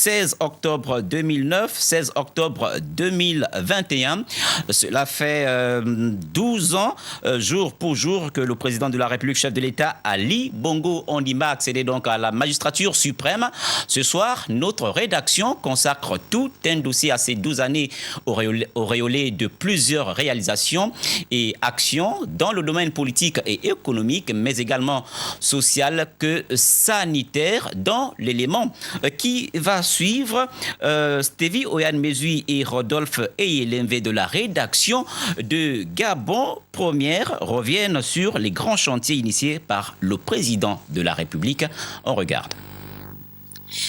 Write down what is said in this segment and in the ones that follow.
16 octobre 2009, 16 octobre 2021. Cela fait 12 ans, jour pour jour, que le président de la République, chef de l'État, Ali Bongo Ondimba, a accédé donc à la magistrature suprême. Ce soir, notre rédaction consacre tout un dossier à ces 12 années auréolées de plusieurs réalisations et actions dans le domaine politique et économique, mais également social que sanitaire. Dans l'élément qui va suivre, Stevie Oyan-Mesui et Rodolphe Eyelemve de la rédaction de Gabon Première reviennent sur les grands chantiers initiés par le président de la République. On regarde.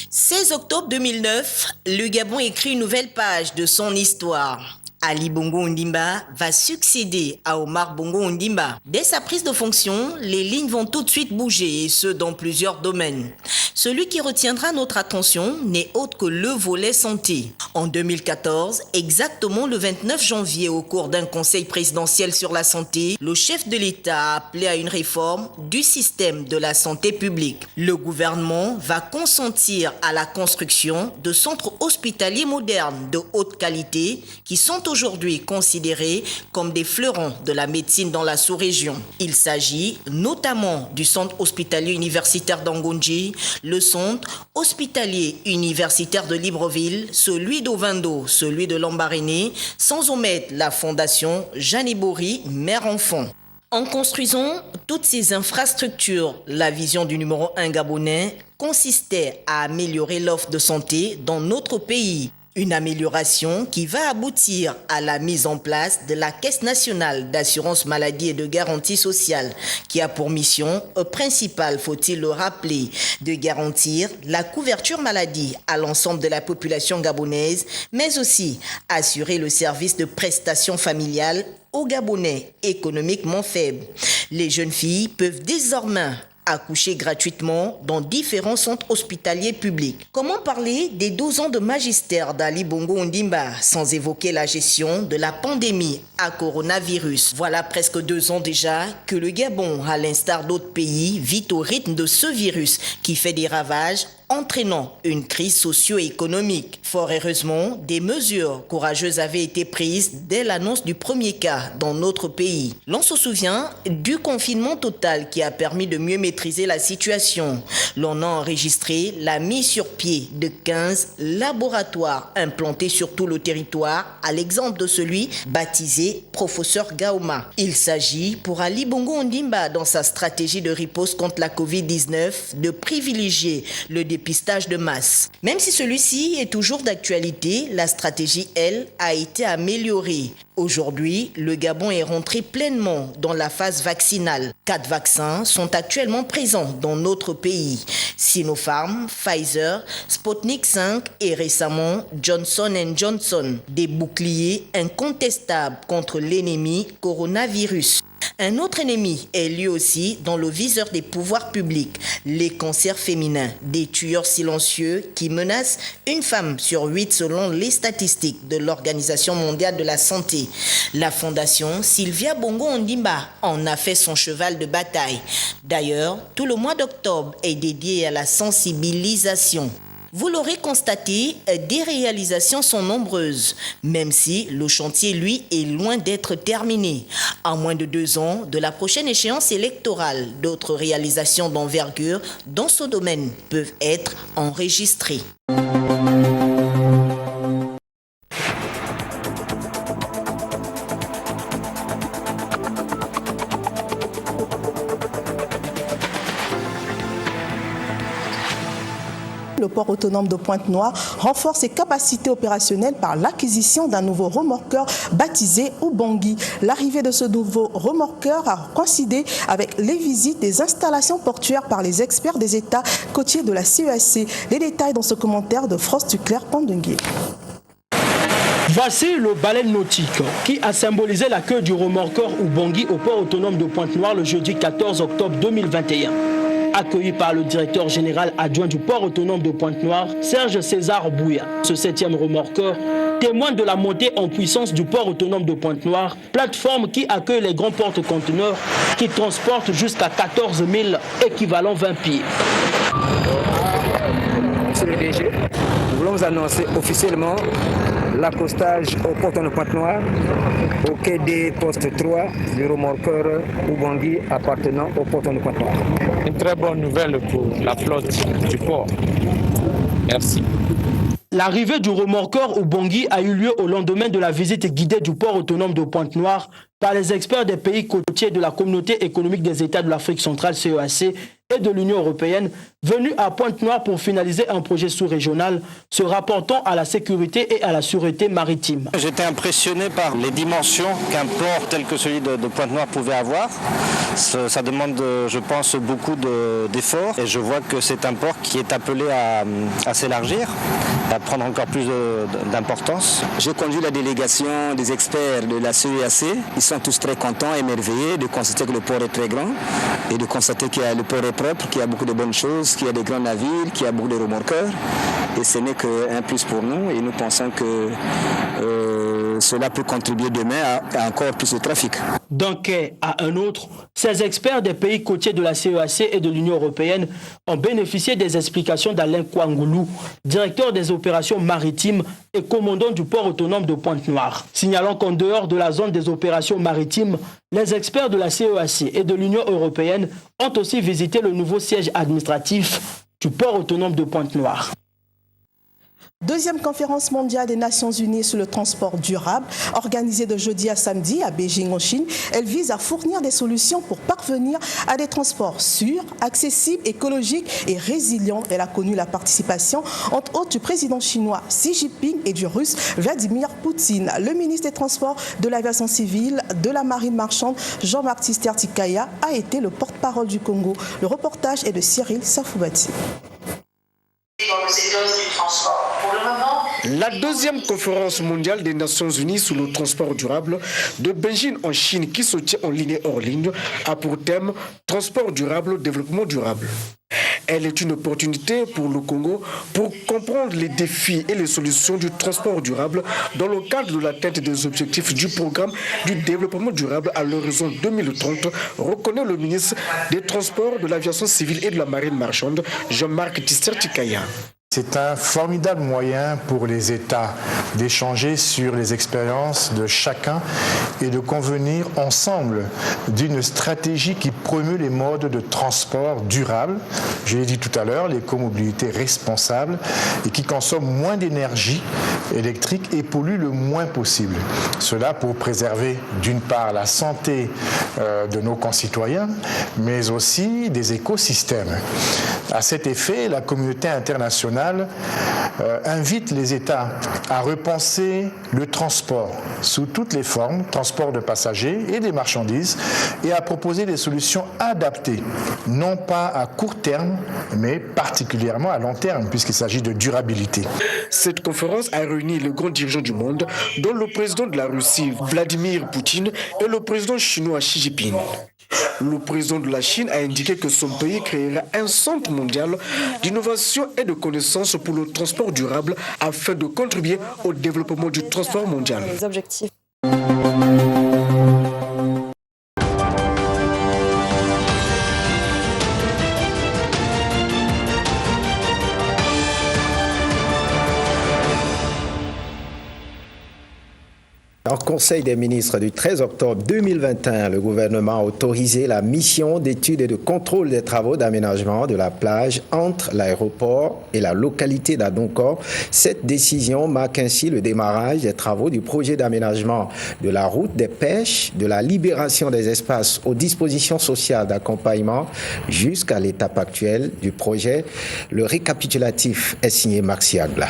16 octobre 2009, le Gabon écrit une nouvelle page de son histoire. Ali Bongo Ondimba va succéder à Omar Bongo Ondimba. Dès sa prise de fonction, les lignes vont tout de suite bouger, et ce dans plusieurs domaines. Celui qui retiendra notre attention n'est autre que le volet santé. En 2014, exactement le 29 janvier, au cours d'un conseil présidentiel sur la santé, le chef de l'État a appelé à une réforme du système de la santé publique. Le gouvernement va consentir à la construction de centres hospitaliers modernes de haute qualité qui sont aujourd'hui considérés comme des fleurons de la médecine dans la sous-région. Il s'agit notamment du centre hospitalier universitaire d'Angonji, le centre hospitalier universitaire de Libreville, celui d'Ovando, celui de Lambaréné, sans omettre la fondation Jeanne-Bory, mère-enfant. En construisant toutes ces infrastructures, la vision du numéro 1 gabonais consistait à améliorer l'offre de santé dans notre pays. Une amélioration qui va aboutir à la mise en place de la Caisse nationale d'assurance maladie et de garantie sociale, qui a pour mission principale, faut-il le rappeler, de garantir la couverture maladie à l'ensemble de la population gabonaise, mais aussi assurer le service de prestation familiale aux Gabonais économiquement faibles. Les jeunes filles peuvent désormais accoucher gratuitement dans différents centres hospitaliers publics. Comment parler des 12 ans de magistère d'Ali Bongo Ondimba sans évoquer la gestion de la pandémie à coronavirus? Voilà presque 2 ans déjà que le Gabon, à l'instar d'autres pays, vit au rythme de ce virus qui fait des ravages, entraînant une crise socio-économique. Fort heureusement, des mesures courageuses avaient été prises dès l'annonce du premier cas dans notre pays. L'on se souvient du confinement total qui a permis de mieux maîtriser la situation. L'on a enregistré la mise sur pied de 15 laboratoires implantés sur tout le territoire, à l'exemple de celui baptisé Professeur Gaoma. Il s'agit pour Ali Bongo Ondimba, dans sa stratégie de riposte contre la Covid-19, de privilégier le dépistage de masse. Même si celui-ci est toujours d'actualité, la stratégie, elle, a été améliorée. Aujourd'hui, le Gabon est rentré pleinement dans la phase vaccinale. 4 vaccins sont actuellement présents dans notre pays. Sinopharm, Pfizer, Sputnik 5 et récemment Johnson & Johnson. Des boucliers incontestables contre l'ennemi coronavirus. Un autre ennemi est lui aussi dans le viseur des pouvoirs publics, les cancers féminins, des tueurs silencieux qui menacent une femme sur 8 selon les statistiques de l'Organisation mondiale de la santé. La fondation Sylvia Bongo Ondimba en a fait son cheval de bataille. D'ailleurs, tout le mois d'octobre est dédié à la sensibilisation. Vous l'aurez constaté, des réalisations sont nombreuses, même si le chantier, lui, est loin d'être terminé. À moins de 2 ans de la prochaine échéance électorale, d'autres réalisations d'envergure dans ce domaine peuvent être enregistrées. Le port autonome de Pointe-Noire renforce ses capacités opérationnelles par l'acquisition d'un nouveau remorqueur baptisé Ubangui. L'arrivée de ce nouveau remorqueur a coïncidé avec les visites des installations portuaires par les experts des États côtiers de la CESC. Les détails dans ce commentaire de Frost Duclerc Pandungué. Voici le baleine nautique qui a symbolisé l'accueil du remorqueur Ubangui au port autonome de Pointe-Noire le jeudi 14 octobre 2021. Accueilli par le directeur général adjoint du port autonome de Pointe-Noire, Serge César Bouya. Ce 7e remorqueur témoigne de la montée en puissance du port autonome de Pointe-Noire, plateforme qui accueille les grands porte-conteneurs qui transportent jusqu'à 14 000 équivalents 20 pieds. Monsieur le DG, voulons vous annoncer officiellement l'accostage au portant de Pointe-Noire, au quai des postes 3 du remorqueur Ubangui appartenant au portant de Pointe-Noire. Une très bonne nouvelle pour la flotte du port. Merci. L'arrivée du remorqueur Ubangui a eu lieu au lendemain de la visite guidée du port autonome de Pointe-Noire par les experts des pays côtiers de la Communauté économique des États de l'Afrique centrale, CEAC, et de l'Union européenne, venus à Pointe-Noire pour finaliser un projet sous-régional se rapportant à la sécurité et à la sûreté maritime. J'étais impressionné par les dimensions qu'un port tel que celui de Pointe-Noire pouvait avoir. Ça demande, je pense, beaucoup d'efforts et je vois que c'est un port qui est appelé à s'élargir, à prendre encore plus d'importance. J'ai conduit la délégation des experts de la CEAC. Ils sont tous très contents, émerveillés de constater que le port est très grand et de constater que le port est propre, qu'il y a beaucoup de bonnes choses, qu'il y a des grands navires, qu'il y a beaucoup de remorqueurs. Et ce n'est qu'un plus pour nous et nous pensons que cela peut contribuer demain à encore plus de trafic. D'un quai à un autre, ces experts des pays côtiers de la CEAC et de l'Union européenne ont bénéficié des explications d'Alain Kwangoulou, directeur des opérations maritimes et commandant du port autonome de Pointe-Noire. Signalant qu'en dehors de la zone des opérations maritimes, les experts de la CEAC et de l'Union européenne ont aussi visité le nouveau siège administratif du port autonome de Pointe-Noire. Deuxième conférence mondiale des Nations Unies sur le transport durable, organisée de jeudi à samedi à Beijing en Chine. Elle vise à fournir des solutions pour parvenir à des transports sûrs, accessibles, écologiques et résilients. Elle a connu la participation entre autres du président chinois Xi Jinping et du russe Vladimir Poutine. Le ministre des Transports, de l'aviation civile, de la marine marchande, Jean-Baptiste Tikaya, a été le porte-parole du Congo. Le reportage est de Cyril Safoubati. La deuxième conférence mondiale des Nations Unies sur le transport durable de Beijing en Chine, qui se tient en ligne et hors ligne, a pour thème transport durable, développement durable. Elle est une opportunité pour le Congo pour comprendre les défis et les solutions du transport durable dans le cadre de l'atteinte des objectifs du programme du développement durable à l'horizon 2030, reconnaît le ministre des Transports, de l'aviation civile et de la marine marchande, Jean-Marc Tikaya. C'est un formidable moyen pour les États d'échanger sur les expériences de chacun et de convenir ensemble d'une stratégie qui promeut les modes de transport durables, je l'ai dit tout à l'heure, l'écomobilité responsable et qui consomme moins d'énergie électrique et pollue le moins possible. Cela pour préserver d'une part la santé de nos concitoyens, mais aussi des écosystèmes. À cet effet, la communauté internationale invite les États à repenser le transport sous toutes les formes, transport de passagers et des marchandises, et à proposer des solutions adaptées, non pas à court terme, mais particulièrement à long terme, puisqu'il s'agit de durabilité. Cette conférence a réuni les grands dirigeants du monde, dont le président de la Russie, Vladimir Poutine, et le président chinois Xi Jinping. Le président de la Chine a indiqué que son pays créera un centre mondial d'innovation et de connaissances pour le transport durable afin de contribuer au développement du transport mondial. Les objectifs. En Conseil des ministres du 13 octobre 2021, le gouvernement a autorisé la mission d'étude et de contrôle des travaux d'aménagement de la plage entre l'aéroport et la localité d'Adonkor. Cette décision marque ainsi le démarrage des travaux du projet d'aménagement de la route des pêches, de la libération des espaces aux dispositions sociales d'accompagnement jusqu'à l'étape actuelle du projet. Le récapitulatif est signé Maxi Agla.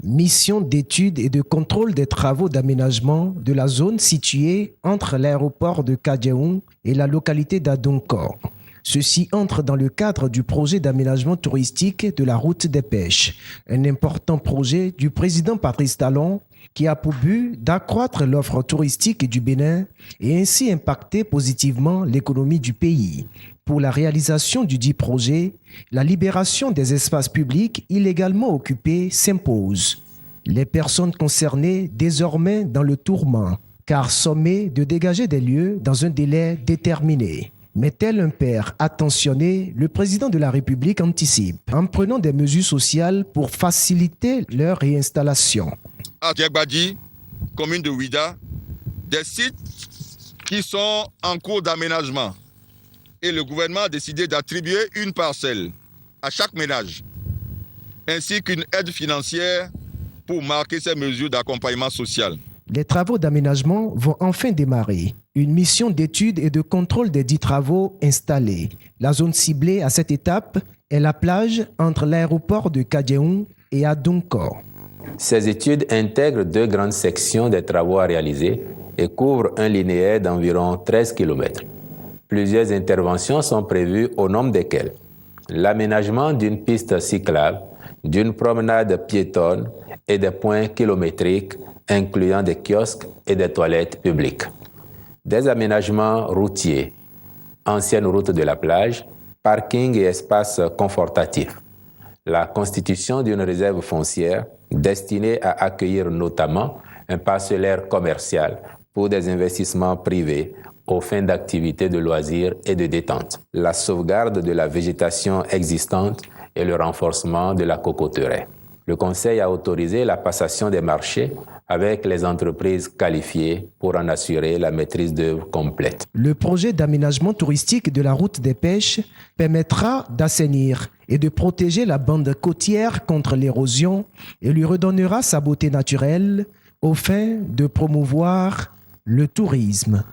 Mission d'étude et de contrôle des travaux d'aménagement de la zone située entre l'aéroport de Kadjeoun et la localité d'Adonkor. Ceci entre dans le cadre du projet d'aménagement touristique de la route des pêches, un important projet du président Patrice Talon qui a pour but d'accroître l'offre touristique du Bénin et ainsi impacter positivement l'économie du pays. Pour la réalisation du dit projet, la libération des espaces publics illégalement occupés s'impose. Les personnes concernées désormais dans le tourment, car sommées de dégager des lieux dans un délai déterminé. Mais tel un père attentionné, le président de la République anticipe en prenant des mesures sociales pour faciliter leur réinstallation. À Diegbadi, commune de Ouida, des sites qui sont en cours d'aménagement. Et le gouvernement a décidé d'attribuer une parcelle à chaque ménage, ainsi qu'une aide financière pour marquer ces mesures d'accompagnement social. Les travaux d'aménagement vont enfin démarrer. Une mission d'étude et de contrôle des 10 travaux installés. La zone ciblée à cette étape est la plage entre l'aéroport de Kadjehoun et Adonkor. Ces études intègrent 2 grandes sections des travaux à réaliser et couvrent un linéaire d'environ 13 km. Plusieurs interventions sont prévues au nombre desquelles l'aménagement d'une piste cyclable, d'une promenade piétonne et des points kilométriques incluant des kiosques et des toilettes publiques. Des aménagements routiers, ancienne route de la plage, parking et espaces confortatifs. La constitution d'une réserve foncière destinée à accueillir notamment un parcellaire commercial pour des investissements privés aux fins d'activités de loisirs et de détente. La sauvegarde de la végétation existante et le renforcement de la cocoterie. Le Conseil a autorisé la passation des marchés avec les entreprises qualifiées pour en assurer la maîtrise d'œuvre complète. Le projet d'aménagement touristique de la route des pêches permettra d'assainir et de protéger la bande côtière contre l'érosion et lui redonnera sa beauté naturelle aux fins de promouvoir le tourisme.